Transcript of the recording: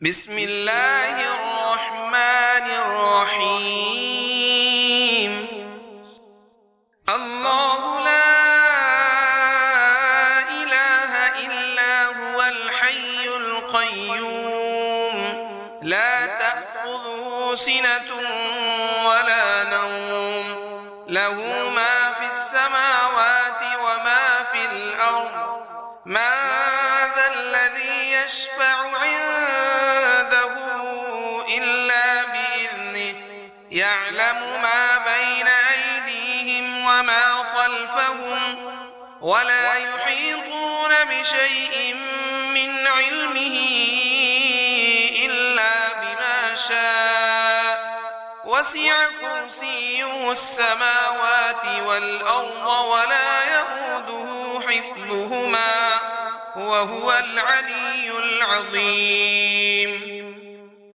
بسم الله الرحمن الرحيم. الله لا إله إلا هو الحي القيوم لا تأخذه سنة ولا نوم له ما في السماوات وما في الأرض من ذا الذي يشفع عنده إلا بإذنه يعلم ما بين أيديهم وما خلفهم ولا يحيطون بشيء من علمه إلا بما شاء وسع كرسيه السماوات والأرض ولا يئوده حفظهما وهو العلي العظيم.